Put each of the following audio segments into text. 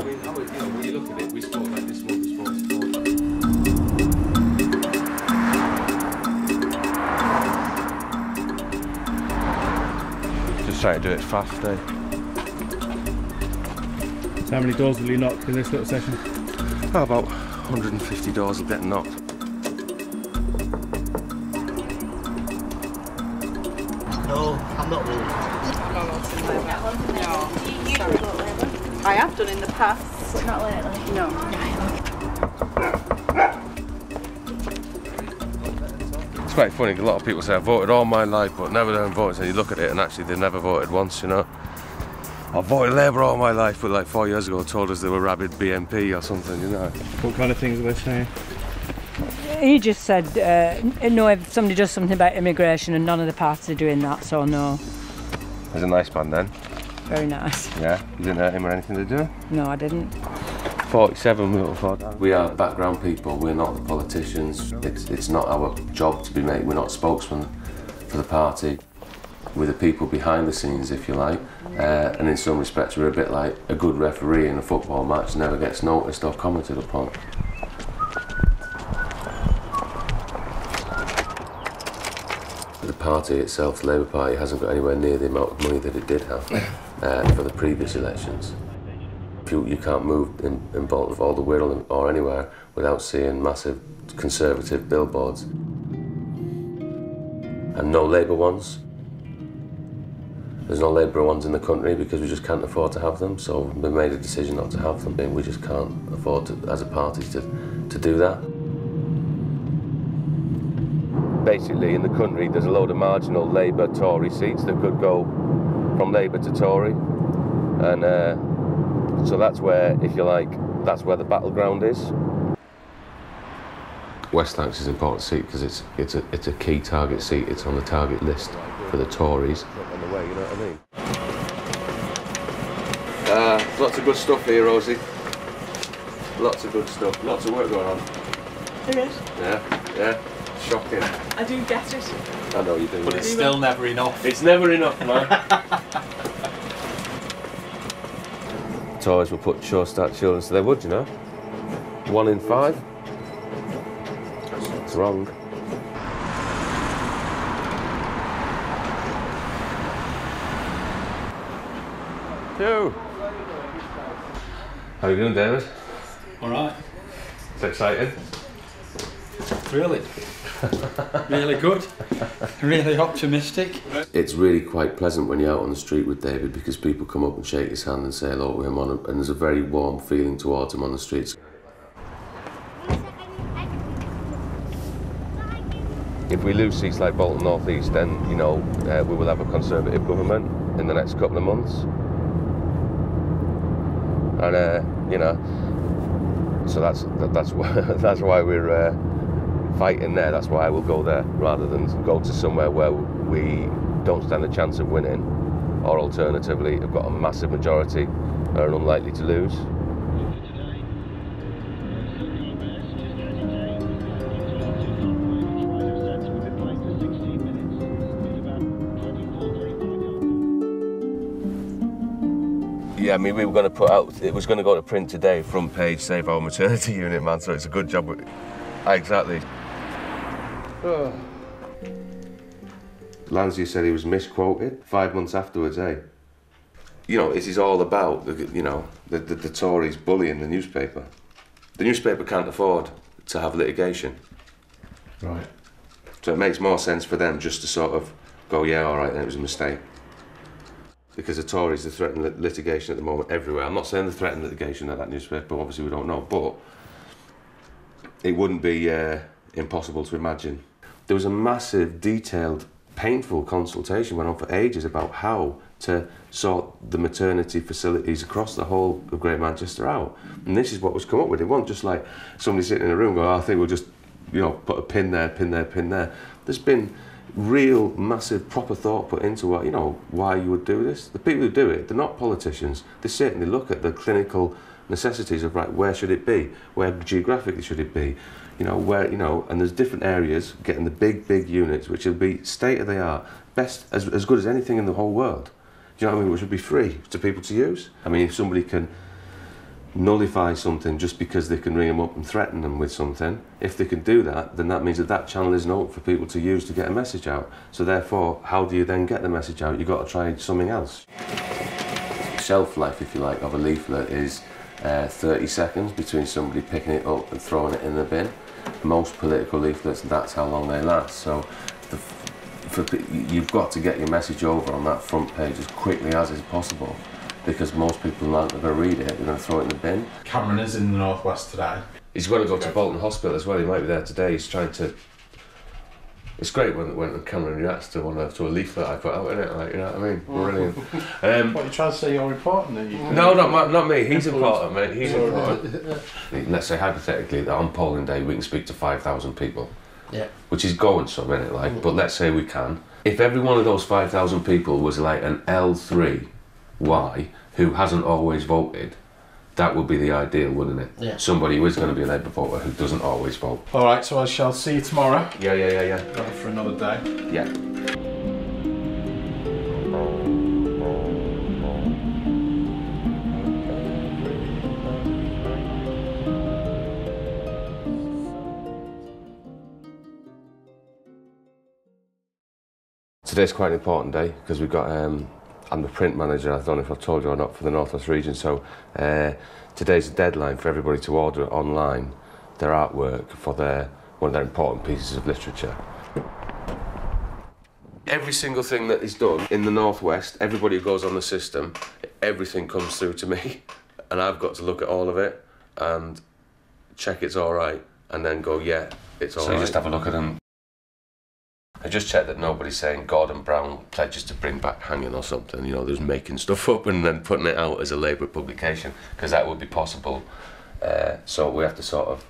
I mean, when you look at it, we sport like this one, we sport support. Just trying to do it fast, eh? So how many doors will you knock in this little session? Oh, about 150 doors will get knocked. No, I'm not old. No. I have done in the past, but not lately. No. It's quite funny, a lot of people say I've voted all my life but never done voting, and you look at it and actually they've never voted once, you know. I voted Labour all my life, but like 4 years ago told us they were rabid BNP or something, you know. What kind of things are they saying? He just said, no, if somebody does something about immigration, and none of the parties are doing that, so no. He's a nice man then. Very nice. Yeah, you didn't hurt him or anything to do? No, I didn't. 47 little thought. We are background people, we're not the politicians. It's not our job to be made, we're not spokesmen for the party. We're the people behind the scenes, if you like, and in some respects we're a bit like a good referee in a football match, never gets noticed or commented upon. The party itself, the Labour Party, hasn't got anywhere near the amount of money that it did have for the previous elections. You can't move in Bolton or the Wirral or anywhere without seeing massive Conservative billboards. And no Labour ones. There's no Labour ones in the country because we just can't afford to have them, so we made a decision not to have them, and we just can't afford to, as a party to do that. Basically, in the country, there's a load of marginal Labour Tory seats that could go from Labour to Tory, and so that's where, if you like, that's where the battleground is. West Lancs is an important seat because it's a key target seat. It's on the target list for the Tories. On the way, you know what I mean? Lots of good stuff here, Rosie. Lots of good stuff. Lots of work going on. There is. Yeah. Shocking. I do get it. I know you do. But it's still never enough. It's never enough, man. Tories will put sure start children, so they would, you know. 1 in 5. It's wrong. Yo. How are you doing, David? All right. It's exciting. Really? Really good. Really optimistic. It's really quite pleasant when you're out on the street with David because people come up and shake his hand and say hello to him, and there's a very warm feeling towards him on the streets. If we lose seats like Bolton North East, then, you know, we will have a Conservative government in the next couple of months. And, you know, so that's why we're fighting there. That's why we'll go there, rather than go to somewhere where we don't stand a chance of winning, or alternatively, have got a massive majority and are unlikely to lose. Yeah, I mean, we were going to put out, it was going to go to print today, front page, Save Our Maternity Unit, man, so it's a good job. Exactly. Oh. Lansley said he was misquoted 5 months afterwards, eh? You know, this is all about, you know, the Tories bullying the newspaper. The newspaper can't afford to have litigation. Right. So it makes more sense for them just to sort of go, yeah, all right, then it was a mistake. Because the Tories are threatening litigation at the moment everywhere. I'm not saying they're threatening litigation at that newspaper, obviously we don't know, but it wouldn't be impossible to imagine. There was a massive, detailed, painful consultation went on for ages about how to sort the maternity facilities across the whole of Great Manchester out. And this is what was come up with. It wasn't just like somebody sitting in a room going, oh, I think we'll just, you know, put a pin there, pin there, pin there. There's been real, massive, proper thought put into what, you know, why you would do this. The people who do it, they're not politicians. They sit and they look at the clinical necessities of, right, where should it be? Where geographically should it be? You know, where, you know, and there's different areas getting the big units, which will be state-of-the-art, best, as good as anything in the whole world. Do you know what I mean? Which would be free to people to use. I mean, if somebody can nullify something just because they can ring them up and threaten them with something. If they can do that, then that means that that channel isn't open for people to use to get a message out. So therefore, how do you then get the message out? You've got to try something else. Shelf life, if you like, of a leaflet is 30 seconds between somebody picking it up and throwing it in the bin. Most political leaflets, that's how long they last. So you've got to get your message over on that front page as quickly as is possible, because most people aren't going to read it, they're going to throw it in the bin. Cameron is in the northwest today. He's going to go to Bolton Hospital as well, he might be there today. He's trying to... It's great when Cameron reacts to a leaflet I put out, isn't it? Like, you know what I mean? Brilliant. What, you trying to say you're important? No, not me. He's important, mate. He's important. Let's say hypothetically that on polling day we can speak to 5,000 people. Yeah. Which is going some, isn't it? Like, but let's say we can. If every one of those 5,000 people was like an L3Y who hasn't always voted, that would be the ideal, wouldn't it? Yeah. Somebody who is going to be a Labour voter who doesn't always vote. All right, so I shall see you tomorrow. Yeah. Ready for another day. Yeah. Today's quite an important day because we've got, I'm the print manager, I don't know if I've told you or not, for the North West region, so today's the deadline for everybody to order online their artwork for one of their important pieces of literature. Every single thing that is done in the North West, everybody who goes on the system, everything comes through to me, and I've got to look at all of it and check it's all right, and then go, yeah, it's all right. So you just have a look at them. I just checked that nobody's saying Gordon Brown pledges to bring back hanging or something, you know, there's making stuff up and then putting it out as a Labour publication, because that would be possible. So we have to sort of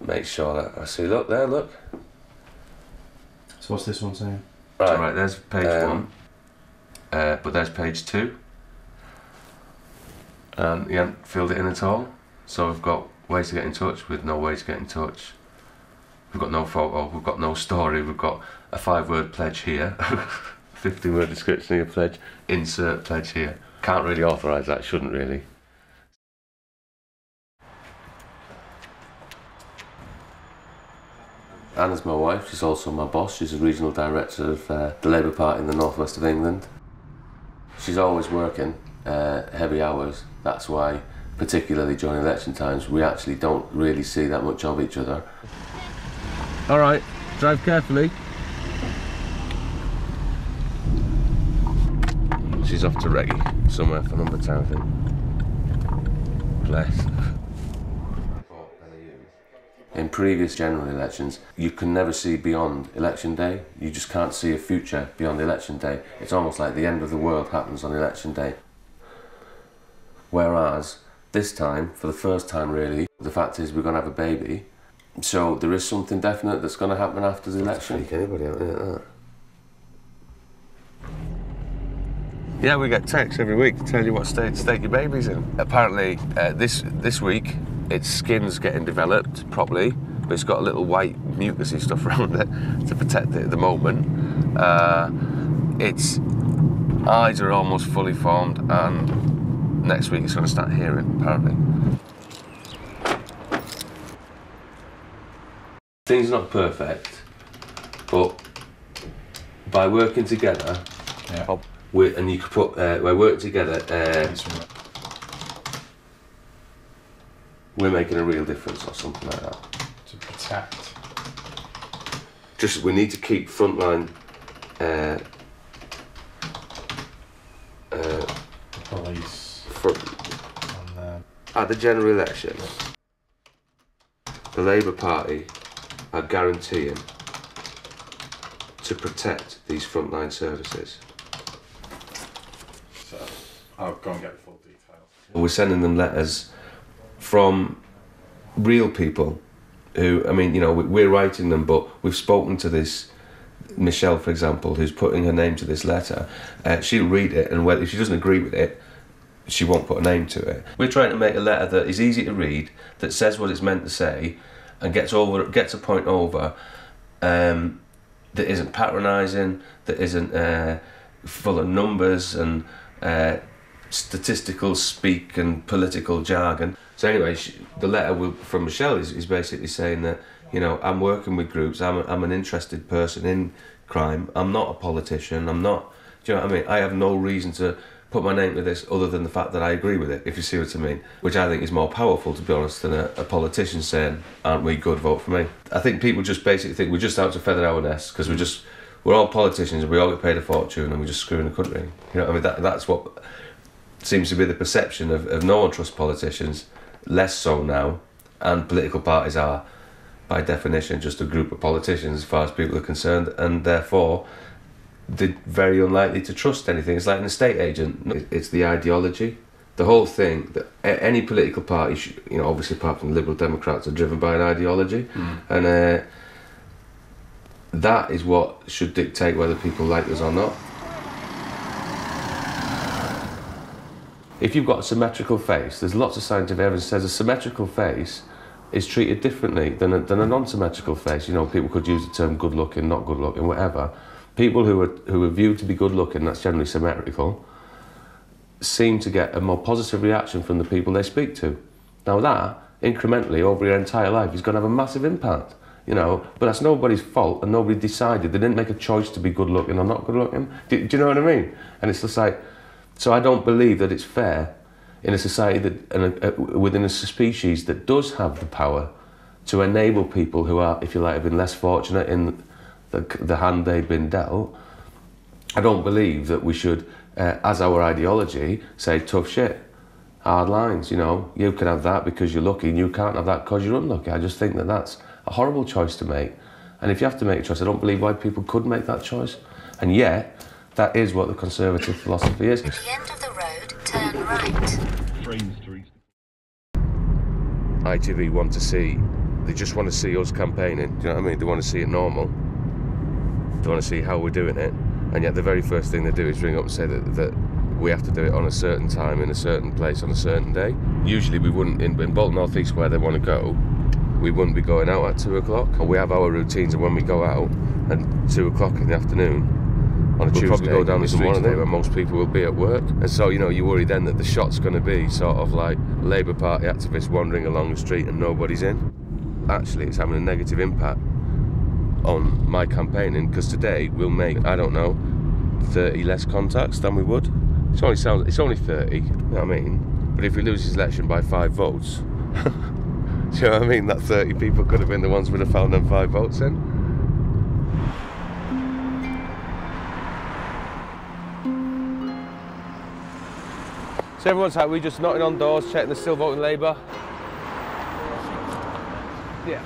make sure that, I see, look there, look. So what's this one saying? Right, there's page 1, but there's page 2. And you haven't filled it in at all. So we've got ways to get in touch with no way to get in touch. We've got no photo, we've got no story, we've got a 5-word pledge here, 50-word description of your pledge, insert pledge here. Can't really authorise that, shouldn't really. Anna's my wife, she's also my boss, she's a regional director of the Labour Party in the northwest of England. She's always working heavy hours, that's why, particularly during election times, we actually don't really see that much of each other. All right, drive carefully. She's off to Reggie, somewhere for number 10, I think. Bless. In previous general elections, you can never see beyond election day. You just can't see a future beyond election day. It's almost like the end of the world happens on election day. Whereas, this time, for the first time really, the fact is we're going to have a baby. So there is something definite that's going to happen after the election. Freak anybody out like that. Yeah, we get texts every week to tell you what state your baby's in. Apparently, this week, its skin's getting developed properly, but it's got a little white mucusy stuff around it to protect it at the moment. Its eyes are almost fully formed, and next week it's going to start hearing, apparently. Things are not perfect, but by working together, Yeah. and you could put, by working together, we're making a real difference or something like that. To protect. Just, we need to keep frontline Police. At the general election, the Labour Party are guaranteeing to protect these frontline services. So, I'll go and get the full details. We're sending them letters from real people who, I mean, you know, we're writing them, but we've spoken to this Michelle, for example, who's putting her name to this letter. She'll read it, and if she doesn't agree with it, she won't put a name to it. We're trying to make a letter that is easy to read, that says what it's meant to say, and gets a point over, that isn't patronising, that isn't full of numbers, and statistical speak and political jargon. So anyway, the letter from Michelle is basically saying that, you know, I'm working with groups, I'm an interested person in crime, I'm not a politician, I'm not, do you know what I mean? I have no reason to put my name to this other than the fact that I agree with it, if you see what I mean. Which I think is more powerful, to be honest, than a politician saying, aren't we good, vote for me. I think people just basically think we're just out to feather our nests, because we're all politicians and we all get paid a fortune and we're just screwing the country. You know what I mean? That's what seems to be the perception of no one trusts politicians, less so now, and political parties are, by definition, just a group of politicians as far as people are concerned, and therefore they're very unlikely to trust anything. It's like an estate agent. It's the ideology. The whole thing, that any political party, you know, obviously apart from the Liberal Democrats, are driven by an ideology. And that is what should dictate whether people like us or not. If you've got a symmetrical face, there's lots of scientific evidence that says a symmetrical face is treated differently than a non-symmetrical face. You know, people could use the term good looking, not good looking, whatever. People who are viewed to be good looking, that's generally symmetrical, seem to get a more positive reaction from the people they speak to. Now that, incrementally, over your entire life, is going to have a massive impact, you know, but that's nobody's fault and nobody decided. They didn't make a choice to be good looking or not good looking. Do you know what I mean? And it's just like, so I don't believe that it's fair in a society that, within a species that does have the power to enable people who are, if you like, have been less fortunate in the hand they've been dealt. I don't believe that we should, as our ideology, say tough shit, hard lines, you know, you can have that because you're lucky and you can't have that because you're unlucky. I just think that that's a horrible choice to make. And if you have to make a choice, I don't believe why people could make that choice. And yet, that is what the conservative philosophy is. At the end of the road, turn right. ITV want to see, they just want to see us campaigning, do you know what I mean? They want to see it normal. They want to see how we're doing it, and yet the very first thing they do is ring up and say that we have to do it on a certain time, in a certain place, on a certain day. Usually we wouldn't, in Bolton North East where they want to go, we wouldn't be going out at 2 o'clock. We have our routines, and when we go out at 2 o'clock in the afternoon, on a Tuesday, probably go down the street today where most people will be at work. And so, you know, you worry then that the shot's going to be sort of like Labour Party activists wandering along the street and nobody's in. Actually, it's having a negative impact on my campaigning, because today we'll make, I don't know, 30 less contacts than we would. It's only 30, you know what I mean? But if we lose this election by 5 votes, do you know what I mean? That 30 people could have been the ones who would have found them 5 votes in. So everyone's happy, we just knocking on doors, checking they're still voting Labour. Yeah.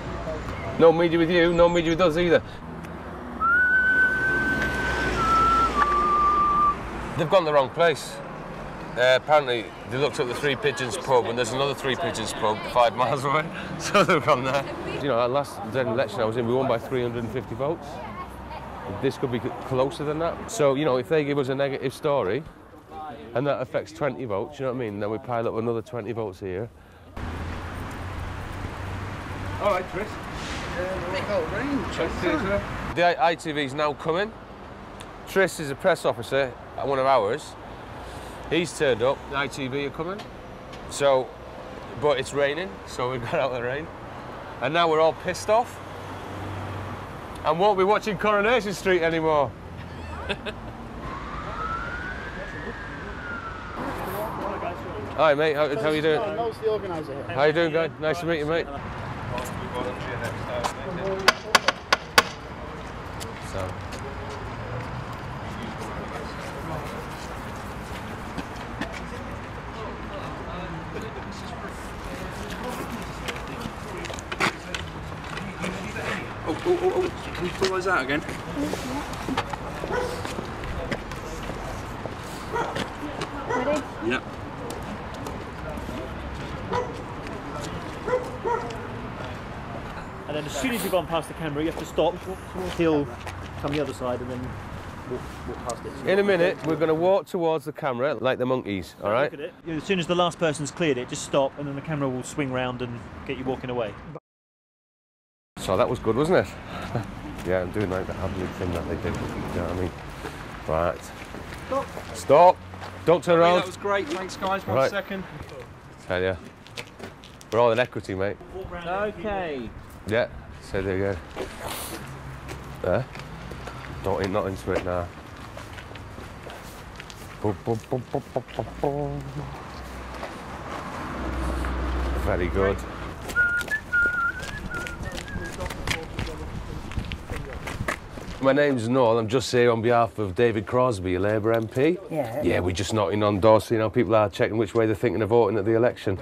No media with you, no media with us either. They've gone the wrong place. Apparently they looked at the Three Pigeons pub and there's another Three Pigeons pub 5 miles away, so they've gone there. You know, our last election I was in, we won by 350 votes. This could be closer than that. So, you know, if they give us a negative story and that affects 20 votes, you know what I mean, then we pile up another 20 votes here. All right, Chris. The ITV's now coming. Tris is a press officer at one of ours. He's turned up. The ITV are coming. So, but it's raining, so we got out of the rain. And now we're all pissed off and won't be watching Coronation Street anymore. Hi mate, how are you doing? Noel's the organiser here. How you doing, guy? Nice to meet you, mate. So. Oh, can you close that again? Ready? Yeah. And then as soon as you've gone past the camera, you have to stop. He'll come the other side and then walk past it. In a minute, we're going to walk towards the camera like the monkeys, all right? Look at it. As soon as the last person's cleared it, just stop and then the camera will swing round and get you walking away. So that was good, wasn't it? Yeah, I'm doing like the habit thing that they do. You know what I mean? Right. Stop. Stop. Don't turn around. That was great. Thanks, guys. One Right. second. Tell ya. We're all in equity, mate. Okay. Yeah, say there you go. There. Not into it now. Very good. My name's Noel. I'm just here on behalf of David Crosby, a Labour MP. Yeah. Yeah, we're just knocking on doors, so, you know, people are checking which way they're thinking of voting at the election.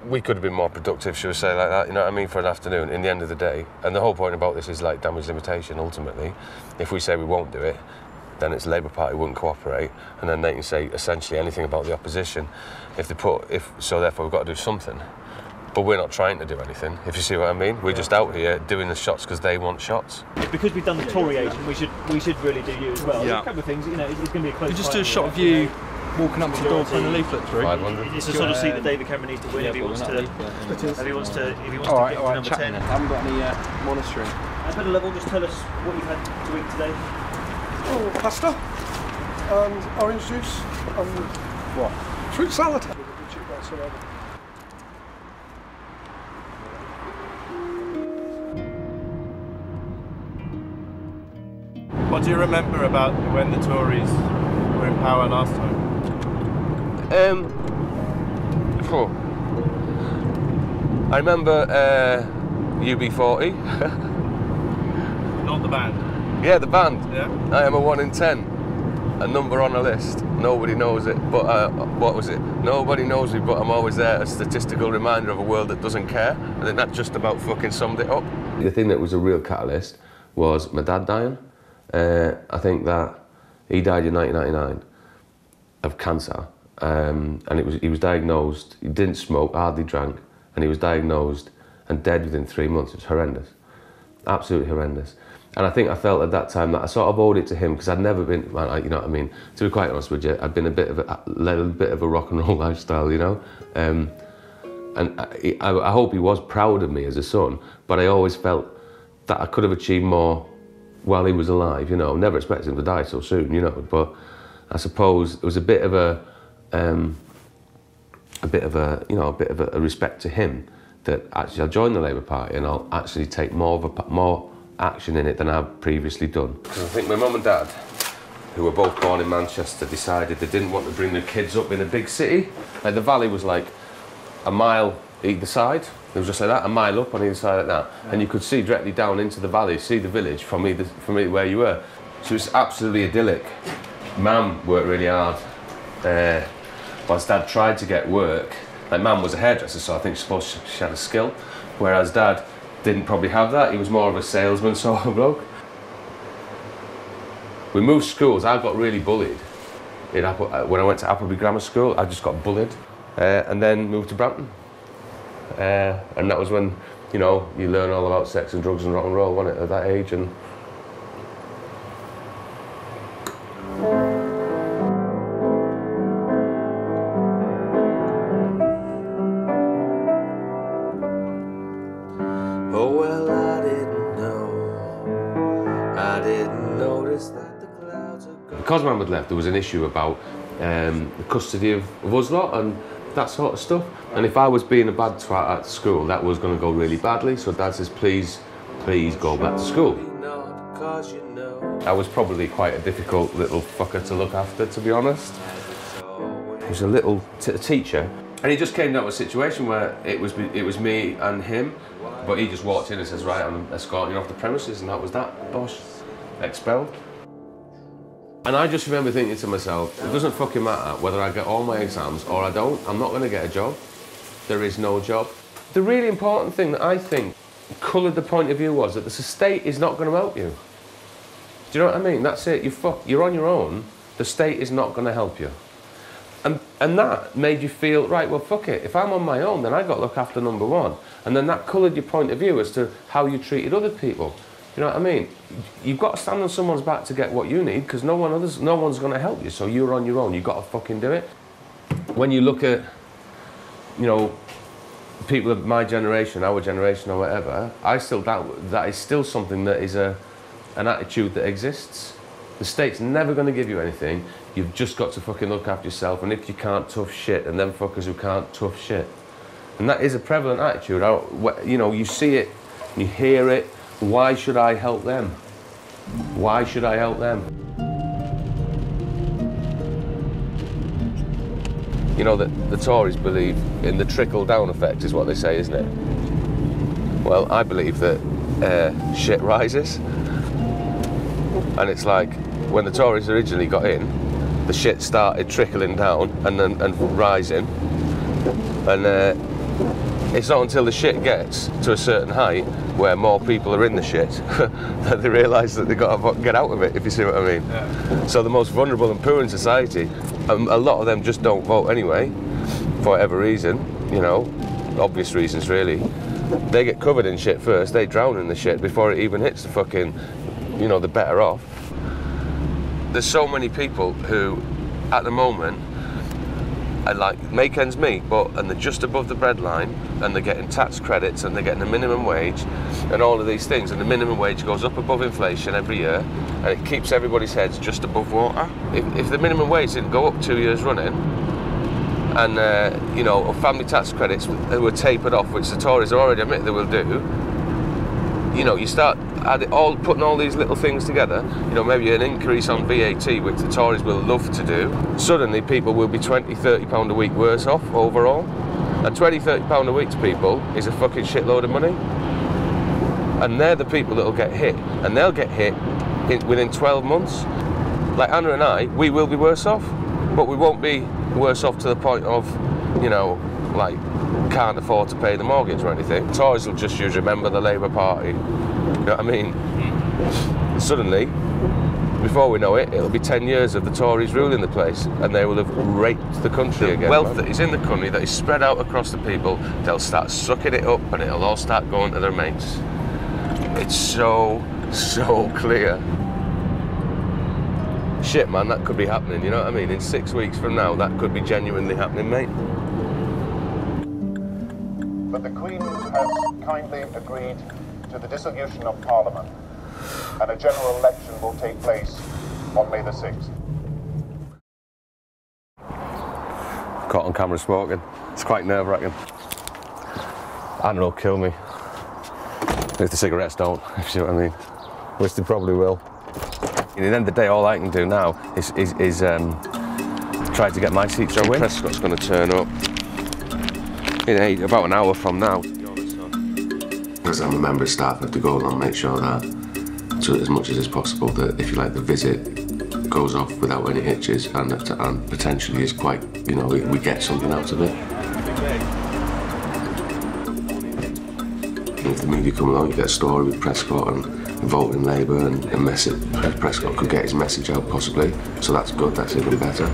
We could have been more productive, should we say, like that, you know what I mean, for an afternoon, in the end of the day. And the whole point about this is, like, damage limitation, ultimately. If we say we won't do it, then it's the Labour Party wouldn't cooperate, and then they can say essentially anything about the opposition. So therefore we've got to do something. But we're not trying to do anything, if you see what I mean. We're just out here doing the shots because they want shots. Because we've done the Tory agent, we should really do you as well. Yeah. There's a couple of things, you know, it's going to be a close Could you just fight do a shot of you walking up to the door, putting a leaflet through? 500. It's the sort of seat that David Cameron needs to win if he wants to get to number 10. I haven't got any monitoring. At a level, just tell us what you've had to eat today. Oh, pasta and orange juice and what? Fruit salad. What do you remember about when the Tories were in power last time? I remember UB40. Not the band. Yeah, the band. Yeah. I am a 1 in 10. A number on a list. Nobody knows it, but what was it? Nobody knows me, but I'm always there. A statistical reminder of a world that doesn't care. I think that just about fucking summed it up. The thing that was a real catalyst was my dad dying. I think that he died in 1999 of cancer, and he was diagnosed. He didn't smoke, hardly drank, and he was diagnosed and dead within 3 months. It was horrendous, absolutely horrendous. And I think I felt at that time that I sort of owed it to him because I'd never been, you know what I mean. To be quite honest with you, I'd been led a bit of a rock and roll lifestyle, you know. And I hope he was proud of me as a son, but I always felt that I could have achieved more while he was alive, you know. Never expected him to die so soon, you know. But I suppose it was a bit of a respect to him that actually I'll join the Labour Party and I'll actually take more action in it than I've previously done. Because I think my mum and dad, who were both born in Manchester, decided they didn't want to bring their kids up in a big city. Like the valley was like a mile either side. It was just like that, a mile up on either side like that. And you could see directly down into the valley, see the village from where you were. So it's absolutely idyllic. Mum worked really hard. Whilst Dad tried to get work, like Mum was a hairdresser, so I think she had a skill. Whereas Dad didn't probably have that. He was more of a salesman sort of bloke. We moved schools. I got really bullied. When I went to Appleby Grammar School, I just got bullied. And then moved to Brampton. And that was when, you know, you learn all about sex and drugs and rock and roll, wasn't it, at that age? And oh well, I didn't notice that the clouds are gone. Because Mum had left, there was an issue about the custody of us lot and that sort of stuff. And if I was being a bad twat at school, that was going to go really badly. So Dad says, please go back to school. I was probably quite a difficult little fucker to look after, to be honest. He was a little teacher, and he just came down to a situation where it was me and him, but he just walked in and says, right, I'm escorting you off the premises, and that was that. Bosh, expelled. And I just remember thinking to myself, it doesn't fucking matter whether I get all my exams or I don't, I'm not going to get a job. There is no job. The really important thing that I think coloured the point of view was that the state is not going to help you. Do you know what I mean? That's it, you're on your own, the state is not going to help you. And that made you feel, right, well, fuck it, if I'm on my own, then I got to look after number one. And then that coloured your point of view as to how you treated other people. You know what I mean? You've got to stand on someone's back to get what you need, because no one's going to help you, so you're on your own, you've got to fucking do it. When you look at, you know, people of my generation, our generation or whatever, I still doubt that is still something that is an attitude that exists. The state's never going to give you anything. You've just got to fucking look after yourself, and if you can't, tough shit, and them fuckers who can't, tough shit. And that is a prevalent attitude. You know, you see it, you hear it. Why should I help them? Why should I help them? You know, the Tories believe in the trickle-down effect, is what they say, isn't it? Well, I believe that shit rises. And it's like, when the Tories originally got in, the shit started trickling down and rising. And it's not until the shit gets to a certain height where more people are in the shit that they realise that they've got to get out of it, if you see what I mean. Yeah. So the most vulnerable and poor in society, a lot of them just don't vote anyway, for whatever reason, you know, obvious reasons really. They get covered in shit first, they drown in the shit before it even hits the fucking, you know, the better off. There's so many people who, at the moment, are like make ends meet, and they're just above the breadline, and they're getting tax credits, and they're getting a minimum wage, and all of these things, and the minimum wage goes up above inflation every year, and it keeps everybody's heads just above water. If the minimum wage didn't go up 2 years running, and you know, family tax credits they were tapered off, which the Tories already admit they will do, you know, you start putting all these little things together, you know, maybe an increase on VAT, which the Tories will love to do, suddenly people will be £20–30 a week worse off overall. And £20–30 a week to people is a fucking shitload of money. And they're the people that'll get hit, and they'll get hit within 12 months. Like Anna and I, we will be worse off, but we won't be worse off to the point of, you know, like, can't afford to pay the mortgage or anything. Tories will just use remember the Labour Party. You know what I mean? Suddenly, before we know it, it'll be 10 years of the Tories ruling the place, and they will have raped the country again. The wealth that is in the country, that is spread out across the people, they'll start sucking it up, and it'll all start going to their mates. It's so clear. Shit, man, that could be happening, you know what I mean? In 6 weeks from now, that could be genuinely happening, mate. But the Queen has kindly agreed to the dissolution of Parliament, and a general election will take place on May the 6th. Caught on camera smoking. It's quite nerve-wracking. Anna will kill me if the cigarettes don't, if you know what I mean. Which they probably will. At the end of the day, all I can do now is try to get my seat to win. Prescott's going to turn up in about an hour from now. As I'm a member of staff, I have to go and make sure that, so as much as is possible, that if you like, the visit goes off without any hitches, and potentially is quite, you know, we get something out of it. And if the media come along, you get a story with Prescott and voting Labour, and Prescott could get his message out possibly, so that's good, that's even better.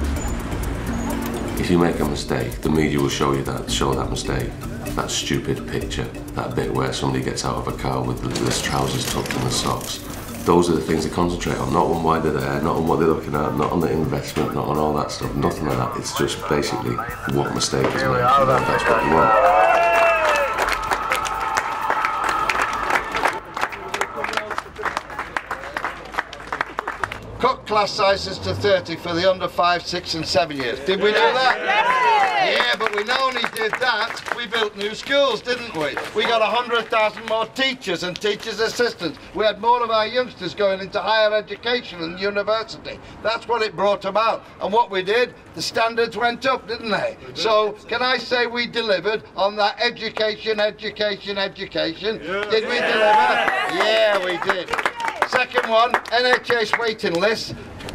If you make a mistake, the media will show that mistake. That stupid picture, that bit where somebody gets out of a car with the trousers tucked in the socks. Those are the things they concentrate on, not on why they're there, not on what they're looking at, not on the investment, not on all that stuff, nothing like that. It's just basically what mistake is made, that's what you want. Cut class sizes to 30 for the under 5, 6 and 7 years. Did we do that? Yeah, but we not only did that, we built new schools, didn't we? We got 100,000 more teachers and teachers' assistants. We had more of our youngsters going into higher education and university. That's what it brought about. And what we did, the standards went up, didn't they? So, can I say we delivered on that education? Did we deliver? Yeah, we did. Second one, NHS waiting list.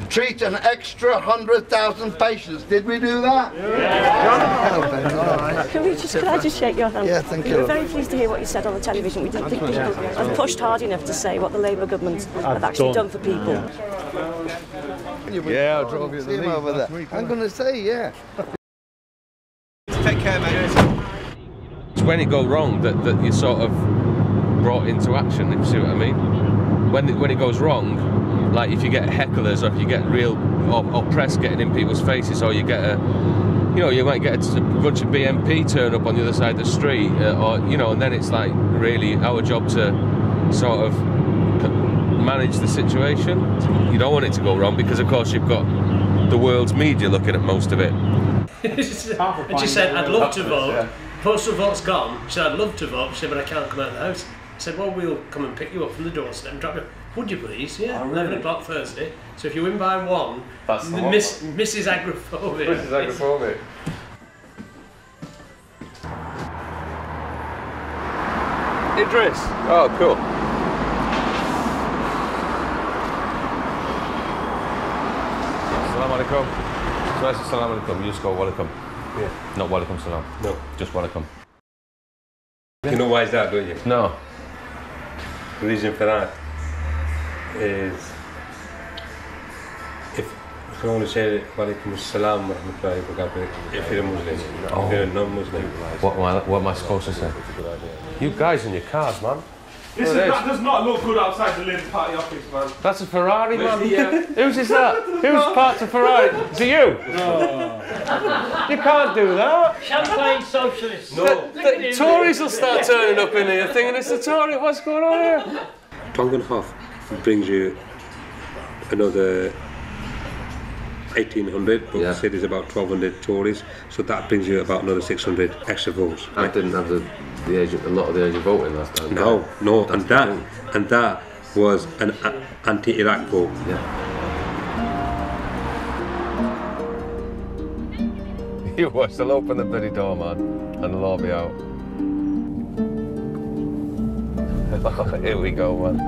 Treat an extra 100,000 patients. Did we do that? Yeah. Can I just shake your hand? Yeah, thank you. We were very pleased to hear what you said on the television. We didn't think people have pushed hard enough to say what the Labour government have actually done for people. Yeah, I drove you the lead over there. I'm going to say, yeah. Take care, mate. It's when it goes wrong that you're sort of brought into action, if you see what I mean. When it goes wrong, like if you get hecklers, or if you get real or press getting in people's faces, or you get you might get a bunch of BMP turn up on the other side of the street, or you know, and then it's like really our job to sort of manage the situation. You don't want it to go wrong because, of course, you've got the world's media looking at most of it. And she said, I'd love to vote. Yeah. Postal vote's gone. She said, I'd love to vote. She said, but I can't come out of the house. I said, well, we'll come and pick you up from the doorstep and drop you. Would you please? Yeah, oh, really? 11 o'clock Thursday. So if you win by 1, that's the Mrs. Agrophobic. Mrs. Agrophobic. Idris. Oh, cool. Assalamu alaikum. So I say Assalamu alaikum. You just go welcome. Yeah. Not welcome salam. No. Just welcome. You know why is that, don't you? No. The reason for that is if you want to say walaikum assalam wa rahmatullahi wa barakatuh if you're a Muslim, if you're a non-Muslim. What am I supposed to say? You guys in your cars, man. Listen, that does not look good outside the Labour Party office, man. That's a Ferrari, man. Whose is that? Who's parked a Ferrari? Is it you? No. You can't do that. Champagne socialists. No. The Tories will start turning up in here thinking it's the Tory. What's going on here? Tongue and half brings you another 1,800, but say there's about 1,200 Tories, so that brings you about another 600 extra votes. I didn't have the age of, a lot of the age of voting last time. No, and that was an anti-Iraq vote. Yeah. You watch, they'll open the bloody door, man, and they'll all be out. Here we go, man.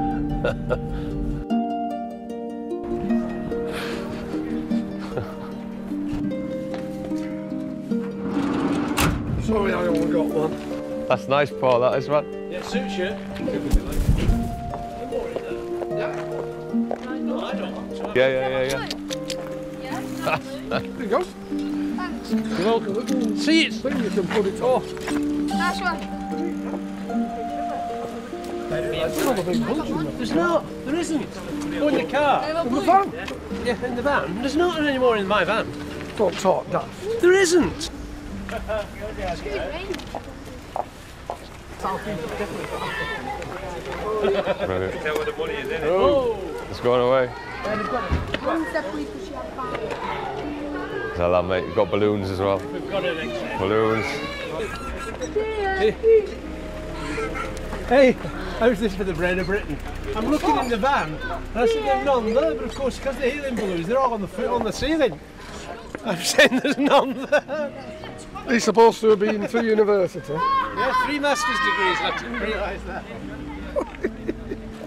Sorry, I only got one. That's nice, Paul, that is, man. Yeah, suits you. Yeah. No, I don't want to. Yeah. There you go. Thanks. You're welcome. See it. Then you can put it off. Nice one. There's not. There isn't. Go in the car. In the van? Yeah, in the van. There's not any more in my van. Don't talk, Dad. There isn't. Excuse me. Brilliant. Tell where the money is in it. Oh, it's going away. Is that, mate? You've got balloons as well. We've got an extra. Balloons. Hey, how's this for the bread of Britain? I'm looking in the van, and I see there's none there, but of course, because they're helium balloons, they're all on the ceiling. I'm saying there's none there. He's supposed to have been to university. Yeah, 3 master's degrees, I didn't realise that.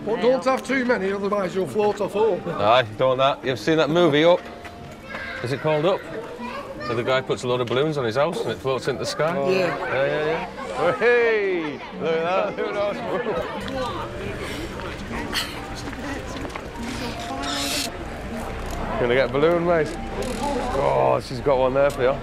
But don't have too many, otherwise you'll float off home. Aye, don't that. You've seen that movie, Up? Is it called Up? So the guy puts a load of balloons on his house and it floats into the sky? Oh. Yeah. Oh, hey! Look at that, look at that. Gonna get a balloon, mate? Oh, she's got one there for you.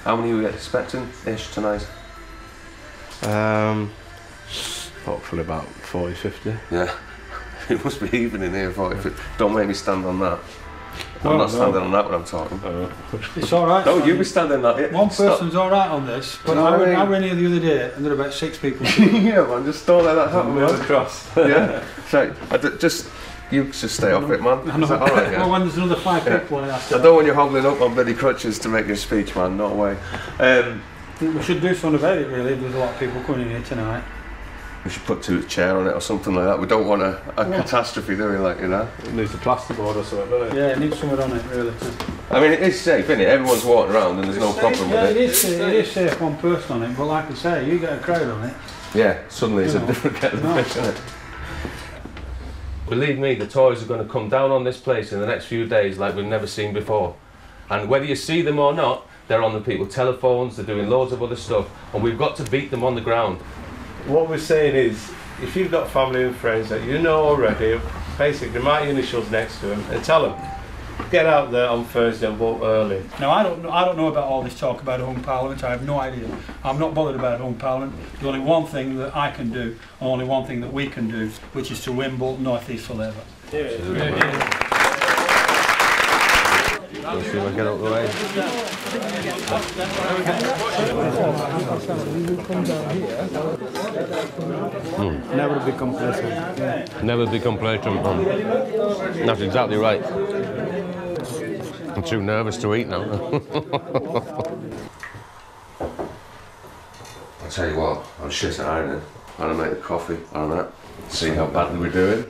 How many are we expecting-ish tonight? Hopefully about 40, 50. Yeah. It must be even in here, 40, 50. Don't make me stand on that. I'm not standing on that when I'm talking. It's all right. No, you be standing on that. One person's all right on this, but I went here the other day and there were about 6 people. Yeah, man, just don't let that happen. Across. Yeah. So, you just stay off it, man. I know. Is that all right, yeah? Well, when there's another 5 people, I don't want you hobbling up on bloody crutches to make your speech, man. No way. We should do something about it, really. There's a lot of people coming in here tonight. We should put a chair on it or something like that. We don't want a catastrophe, do we? Like, you know. It needs a plasterboard or something, doesn't it? Yeah, it needs something on it, really. I mean, it is safe, isn't it? Everyone's walking around and there's no problem with it. It is safe, one person on it, but like I say, you get a crowd on it. Yeah, suddenly it's a different kettle of fish, isn't it? Believe me, the Tories are going to come down on this place in the next few days like we've never seen before. And whether you see them or not, they're on the people's telephones, they're doing loads of other stuff, and we've got to beat them on the ground. What we're saying is, if you've got family and friends that you know already, basically write your initials next to them and tell them, Get out there on Thursday and vote early. Now I don't know about all this talk about hung parliament. I have no idea. I'm not bothered about hung parliament. There's only one thing that I can do, and only one thing that we can do, which is to win Bolton North East for Labour. Let's see if I get out of the way. Never be complacent. Never be complacent. That's exactly right. I'm too nervous to eat now. I'll tell you what, I'm shit at ironing. I'm gonna make the coffee on that. See how badly we're doing.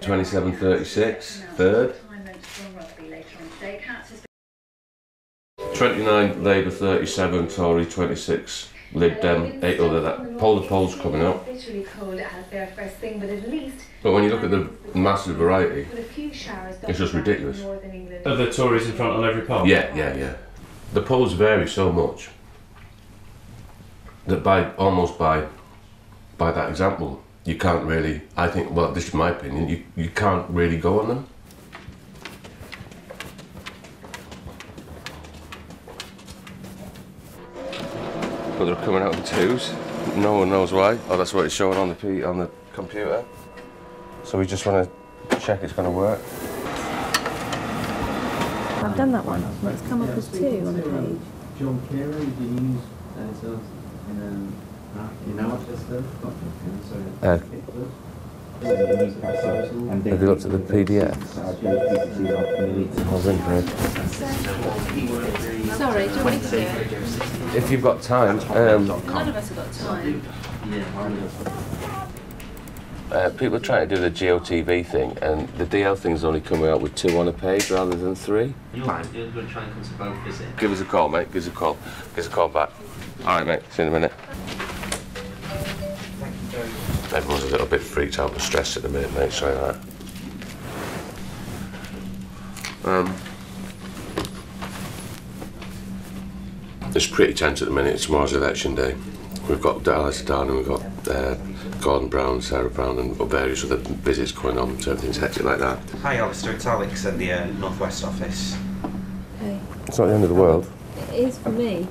27.36, third. 29 Labour, 37 Tory, 26 Lib Dem, 8 other. That poll, the poll's coming up. But when you look at the massive variety, it's just ridiculous. Are the Tories in front on every poll? Yeah. The polls vary so much that almost by that example, you can't really, I think, well, this is my opinion, you can't really go on them. But they're coming out in twos. No one knows why. Oh, that's what it's showing on the computer. So we just want to check it's going to work. I've done that one. It's come up as 2 on the page. John Kerr, you use have you looked at the PDF? Sorry, do you want me to do it? If you've got time. None of us have got time. People are trying to do the GOTV thing, and the DL thing's only coming out with 2 on a page rather than 3. You're going to try and come to both, is it? Give us a call, mate. Give us a call. Give us a call back. All right, mate. See you in a minute. Everyone's a little bit freaked out and stressed at the minute, mate. Sorry about that. It's pretty tense at the minute. Tomorrow's election day. We've got Dallas down and we've got Gordon Brown, Sarah Brown and various other visits going on, so everything's hectic like that. Hi Alistair, it's Alex at the North West office. Hey. It's not the end of the world. It is for me.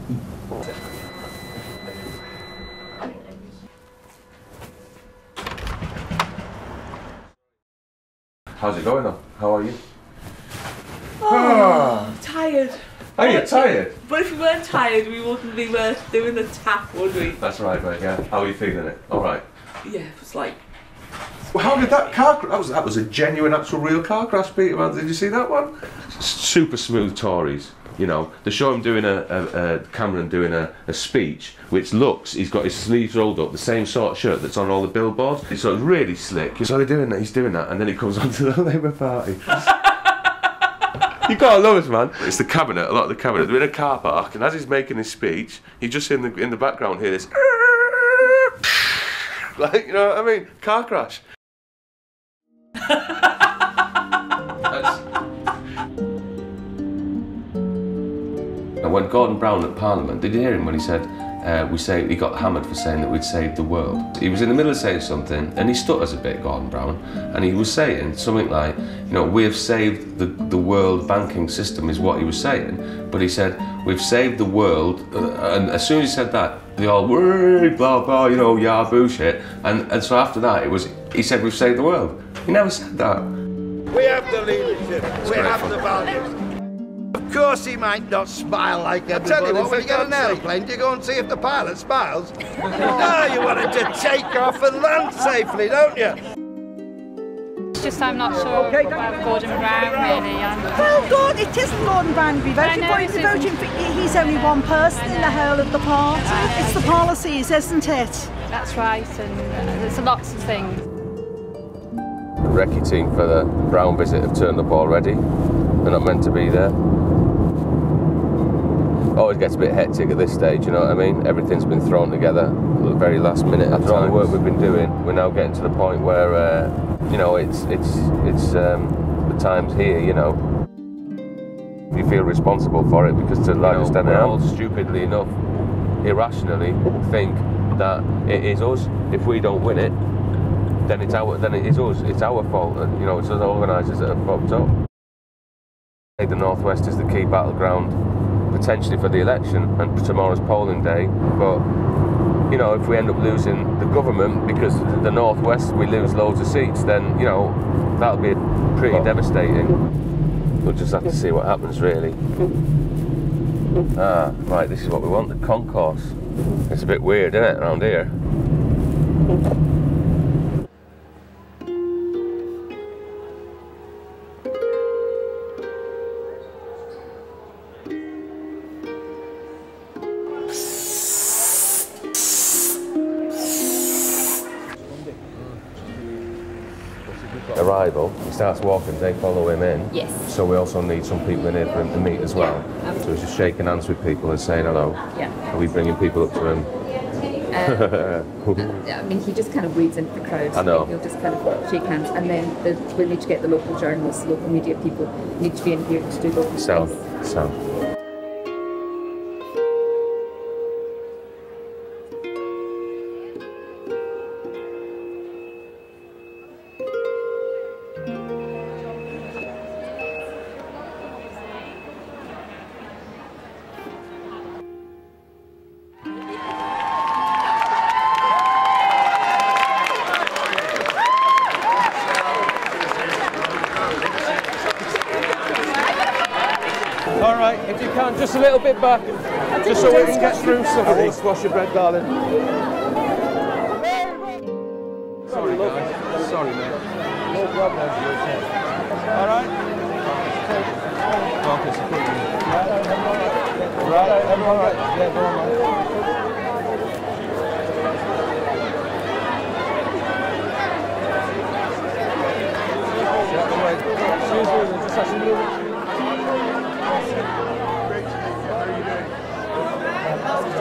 How's it going on? How are you? Oh, tired. Are you tired? But if we weren't tired, we wouldn't be doing the tap, would we? That's right, mate, yeah. How are you feeling it? All right. Yeah, it was like... Well, how did that car crash? That was a genuine, actual, real car crash, Peter, man. Did you see that one? Super smooth Tories, you know. They show him doing Cameron doing a speech, which looks, he's got his sleeves rolled up, the same sort of shirt that's on all the billboards. So it's really slick. So they're doing that, he's doing that, and then he comes onto the Labour Party. You gotta love us, man. It's the cabinet, a lot of the cabinet. They're in a car park, and as he's making his speech, you just in the background hear this, like, you know what I mean? Car crash. And when Gordon Brown at Parliament, did you hear him when he said, he got hammered for saying that we'd saved the world? He was in the middle of saying something, and he stutters a bit, Gordon Brown, and he was saying something like, you know, we have saved the world banking system is what he was saying, but he said, we've saved the world, and as soon as he said that, they all, whee, blah, blah, you know, yeah, bullshit, and so after that, he said, we've saved the world. He never said that. We have the leadership, we have the values. Of course he might not smile like everybody. I tell you what, when you get on an aeroplane, do you go and see if the pilot smiles? No, you want him to take off and land safely, don't you? It's just I'm not sure about Gordon Brown, really. Well, it isn't Gordon Brown to be voting for. He's voting for. He's only one person in the whole of the party. It's the policies, isn't it? That's right, and there's lots of things. The recce team for the Brown visit have turned up already. They're not meant to be there. Always gets a bit hectic at this stage, you know what I mean? Everything's been thrown together at the very last minute. After all the work we've been doing, we're now getting to the point where, you know, it's the time's here, you know. You feel responsible for it because to like stand out, all stupidly enough, irrationally think that it is us. If we don't win it, then it is us. It's our fault, and you know, it's us organisers that have fucked up. The Northwest is the key battleground, potentially for the election and tomorrow's polling day, but you know, if we end up losing the government because the Northwest we lose loads of seats, then you know that'll be pretty devastating. We'll just have to see what happens, really. Right, this is what we want, the concourse. It's a bit weird, isn't it, around here? Arrival, he starts walking, they follow him in. Yes. So we also need some people in here for him to meet as well. Yeah, so he's just shaking hands with people and saying hello. Yeah. Are we bringing people up to him? I mean, he just kind of weeds into the crowd. I know. He'll just kind of shake hands, and then we need to get the local journalists, local media people need to be in here to do local space. So. All right, if you can, just a little bit back, just so we can get through some of these. Squash your bread, darling. Sorry, guys. Sorry, mate. No problem. All right. Focus. Right, everyone right. Yeah, go on, man. Excuse me, just has to move.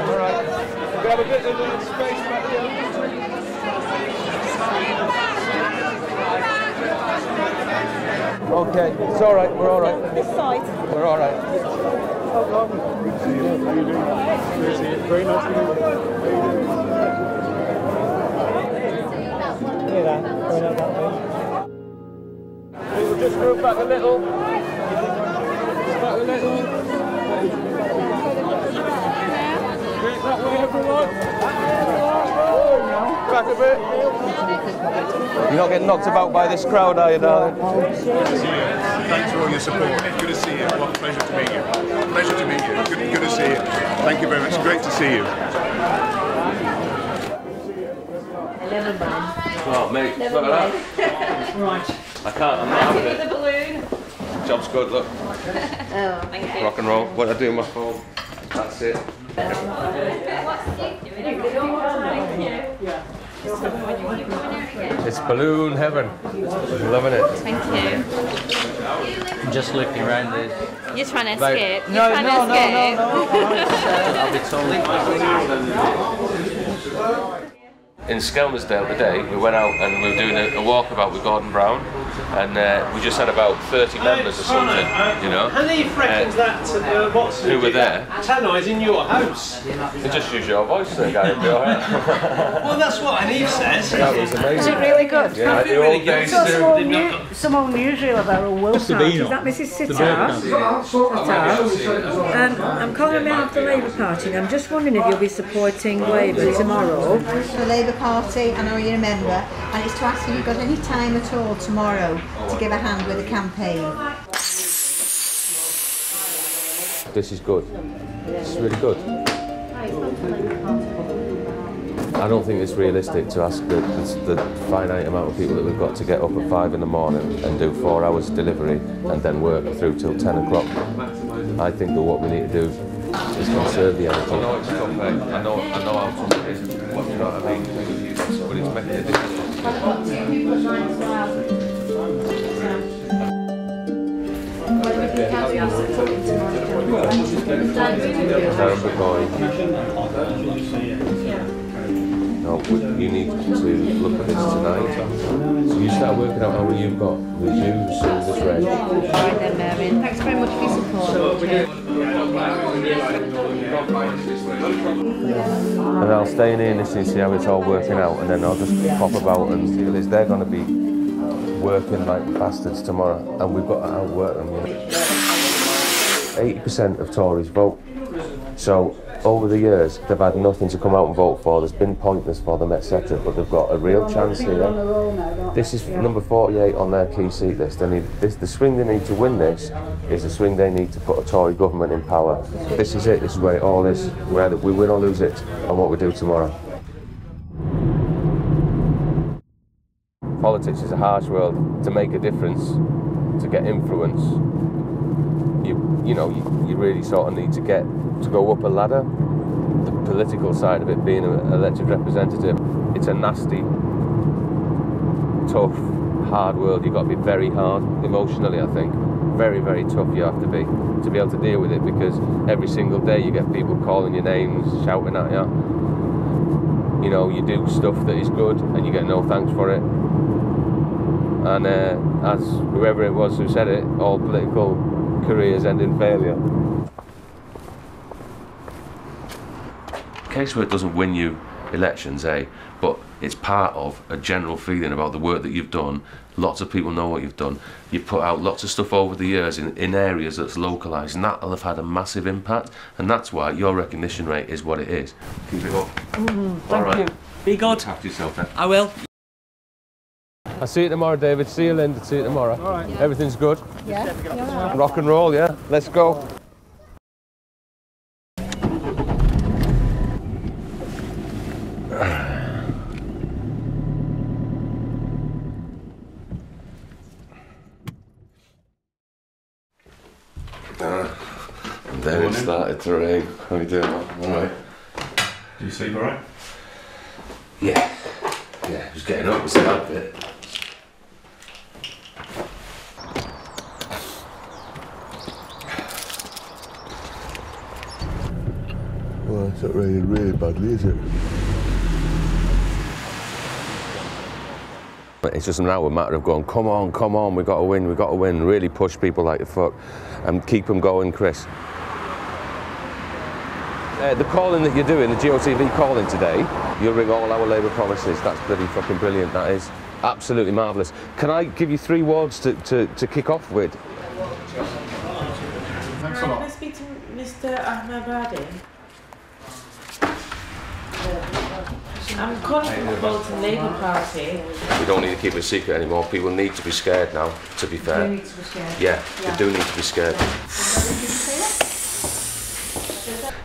Alright, we have a bit of space back here. Okay, it's alright, we're alright. This side. We're alright. Good to see you. How are you doing? Good to see you. Very nice to meet you. Hear that? Going out that way. We'll just move back a little. Just back a little. That way, everyone. Back a bit. You're not getting knocked about by this crowd, are you, darling? Good to see you. Thanks for all your support. Good to see you. What a pleasure to meet you. Pleasure to meet you. Good to see you. Thank you very much. Great to see you. Never mind. Oh, mate, Never look at mind. that. Right. I can't, I'm not having With it. the balloon. Job's good, look. Oh, thank you. Rock and roll. What I do on my phone. That's it. It's balloon heaven. Loving it. Thank you. I'm just looking around this. You're trying to Like- escape. No, You're trying no, to escape. I'll be told. In Skelmersdale today, we went out and we were doing a walkabout with Gordon Brown, and we just had about 30 members or something, you know. How many reckons that Watson who were there? Tannoy's in your house? You just use your voice then, Gary. Well, that's what Aneve says. That was amazing. Is it really good? Yeah, the old days So too. some unusual about a will part. Is that Mrs. Sitar? I'm calling on behalf of the Labour Party, and I'm just wondering if you'll be supporting Labour tomorrow. The Labour Party, I know you're a member, and it's to ask if you've got any time at all tomorrow to give a hand with the campaign. This is good. This is really good. I don't think it's realistic to ask the finite amount of people that we've got to get up at 5 in the morning and do 4 hours delivery and then work through till 10 o'clock. I think that what we need to do is conserve the energy. I know it's tough, I know how tough it is, you know what I mean? But it's making a difference. No, you need to look at this tonight. So you start working out how many you've got. There's you, Sue, there's Ray. Right then, Marion. Thanks very much for your support. And I'll stay in here and see how it's all working out, and then I'll just pop about, and they're going to be working like bastards tomorrow, and we've got to outwork them. You know? 80% of Tories vote. So over the years, they've had nothing to come out and vote for. There's been pointers for them, etc. But they've got a real chance here. This is number 48 on their key seat list. The swing they need to win this is the swing they need to put a Tory government in power. This is it. This is where it all is. Whether we win or lose it, and what we do tomorrow. Politics is a harsh world. To make a difference, to get influence, you really sort of need to go up a ladder. The political side of it, being an elected representative, it's a nasty, tough, hard world. You've got to be very hard emotionally, I think. Very, very tough you have to be able to deal with it, because every single day you get people calling your names, shouting at you. You know, you do stuff that is good and you get no thanks for it. And as whoever it was who said it, all political careers end in failure. Casework doesn't win you elections, but it's part of a general feeling about the work that you've done. Lots of people know what you've done. You've put out lots of stuff over the years in areas that's localised, and that'll have had a massive impact, and that's why your recognition rate is what it is. Keep it up. Thank you. Be good. Look after yourself, then. I will. I'll see you tomorrow, David. See you, Linda. See you tomorrow. All right. Everything's good? Yeah. Rock and roll, yeah? Let's go. And then it started to rain. How are you doing? All right. Do you sleep all right? Yeah. Yeah, just getting up was the hard bit. Well, it's not raining really badly, is it? It's just now a matter of going, come on, we've got to win, really push people like the fuck and keep them going, Chris. The calling that you're doing, the GOTV calling today, you'll ring all our Labour promises. That's bloody fucking brilliant, that is. Absolutely marvellous. Can I give you 3 words to kick off with? Thanks a lot. Can I speak to Mr. Ahmabadi? I'm calling from the Bolton Labour Party. We don't need to keep it a secret anymore. People need to be scared now, to be fair. They need to be scared. Yeah, they do need to be scared.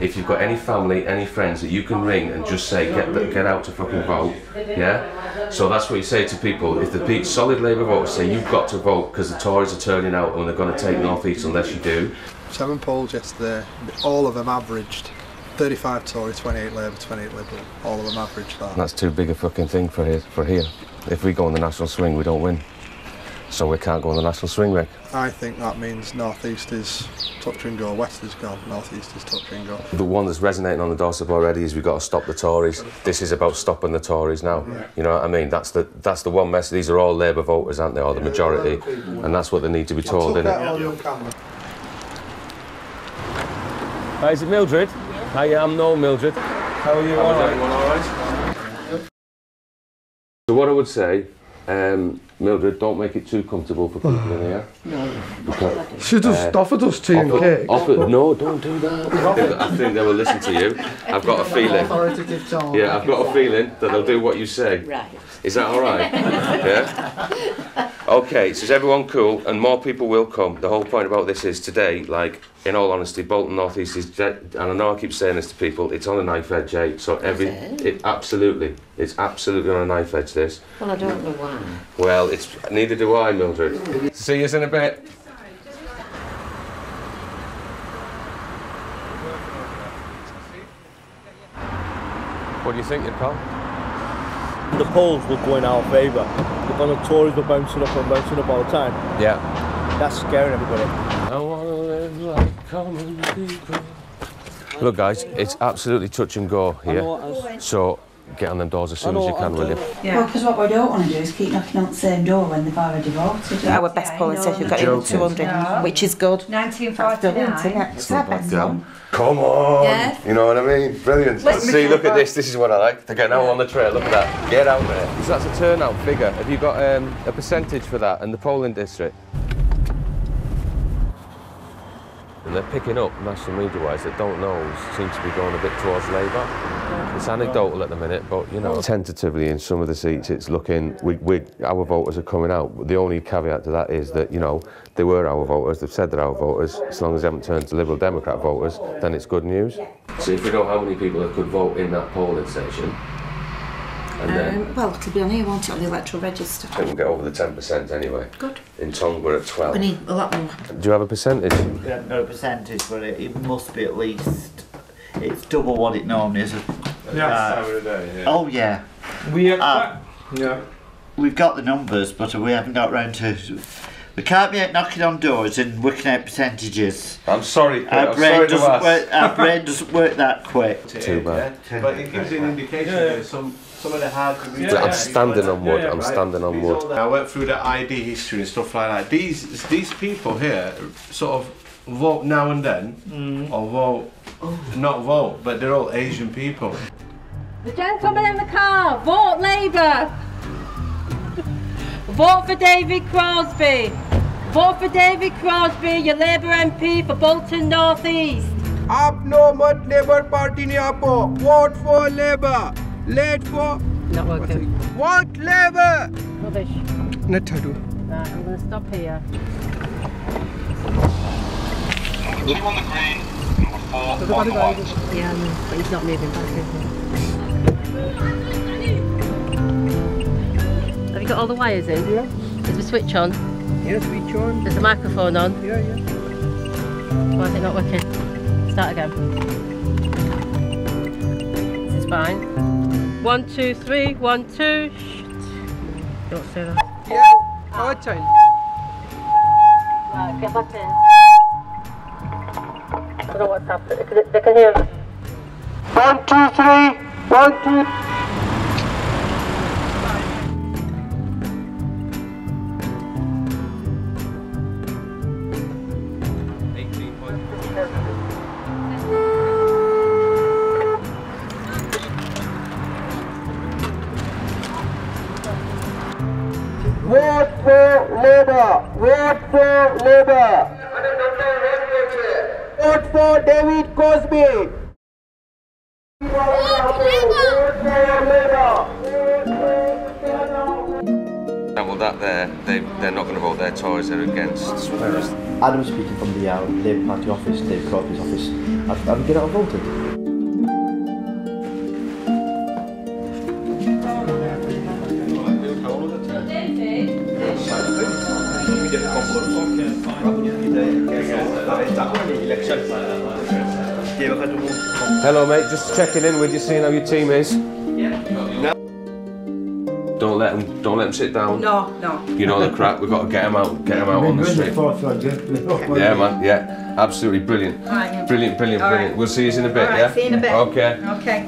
If you've got any family, any friends that you can ring and just say, get out to fucking vote, yeah? So that's what you say to people. If the solid Labour voters say you've got to vote because the Tories are turning out and they're going to take North East unless you do. 7 polls yesterday, all of them averaged 35 Tory, 28 Labour, 28 Liberal. All of them averaged that. That's too big a fucking thing for here. If we go on the national swing, we don't win. So we can't go on the national swing, Rick. I think that means North East is touch and go, West is gone, North East is touch and go. The one that's resonating on the doorstep already is we've got to stop the Tories. This is about stopping the Tories now. Yeah. You know what I mean? That's the one message. These are all Labour voters, aren't they, or the majority? And that's what they need to be told, isn't it? Hi, is it Mildred? Hi, I'm Noel, Mildred. How are you? All right? So what I would say, Mildred, don't make it too comfortable for people in here. No. She just offered us tea and cake. No, don't do that. I think they will listen to you. I've got a feeling. Yeah, I've got a feeling that they'll do what you say. Right. Is that all right? Yeah? Okay, so is everyone cool? And more people will come. The whole point about this is today, like, in all honesty, Bolton North East is, and I know I keep saying this to people, it's on a knife edge, so it's absolutely on a knife edge, this. Well, I don't know why. Well, neither do I, Mildred. See you in a bit. What do you think, pal? The polls will go in our favour. The Tories were bouncing up all the time. Yeah. That's scaring everybody. I want to live like common people. Look, guys, it's absolutely touch and go here. So get on them doors as soon as you can, will you? Yeah. Well, because what we don't want to do is keep knocking on the same door when they've already voted. Our best polling says we've got over 200, which is good. 1949. It's not bad, girl. Come on! Yeah. You know what I mean? Brilliant. See, look at this. This is what I like. They're getting out on the trail. Look at that. Get out there. So that's a turnout figure. Have you got a percentage for that in the polling district? And they're picking up, national media-wise, that don't know, seem to be going a bit towards Labour. It's anecdotal at the minute, but, you know, tentatively in some of the seats it's looking, our voters are coming out. The only caveat to that is that, you know, they were our voters, they've said they're our voters. As long as they haven't turned to Liberal Democrat voters, then it's good news. So if we know how many people that could vote in that polling station, and then... well, it'll be on here, won't it, on the electoral register? I think we'll get over the 10% anyway. Good. In Tongue we're at 12. We need a lot more. Do you have a percentage? We haven't got a percentage, but it must be at least, it's double what it normally is. Oh yeah. We've got the numbers, but we haven't got round to... We can't be out knocking on doors and working out percentages. I'm sorry, our brain doesn't work that quick. Too bad. But it gives you an indication that some of the hard to read. I'm standing on wood, I'm standing on wood. I went through the ID history and stuff like that. These people here sort of vote now and then, or vote, not vote, but they're all Asian people. The gentleman in the car, vote Labour. Vote for David Crosby. Vote for David Crosby, your Labour MP for Bolton North East. आपनो मत labour Party ने आपो vote for Labour let for Not working. Vote Labour Rubbish. Not true. Right, I'm going to stop here. Blue on the green, number 4 on the white. Yeah, but he's not moving back, is he? Have you got all the wires in? Yeah. Is the switch on? Yeah, switch on. Is the microphone on? Yeah. Why is it not working? Start again. This is fine. 1, 2, 3, 1, 2. Shh. Don't say that. Yeah, our time. Right, get back in. I don't know what's happening. They can hear us. 1, 2, 3, 1, 2. Vote for Labour! Vote for Labour! Vote for David Crosby! Well, that they're not going to vote. They're Tories. They're against. Adam speaking from the Labour Party office, David Crosby's office. Have you get out voted? Hello, mate. Just checking in with you, seeing how your team is. Yeah. Don't let them sit down. No. You know the crack. We've got to get them out on the street. Yeah, man. Yeah, absolutely brilliant. Right. Brilliant. Right. We'll see you in a bit. Right, Yeah. see you in a bit. Okay. Okay.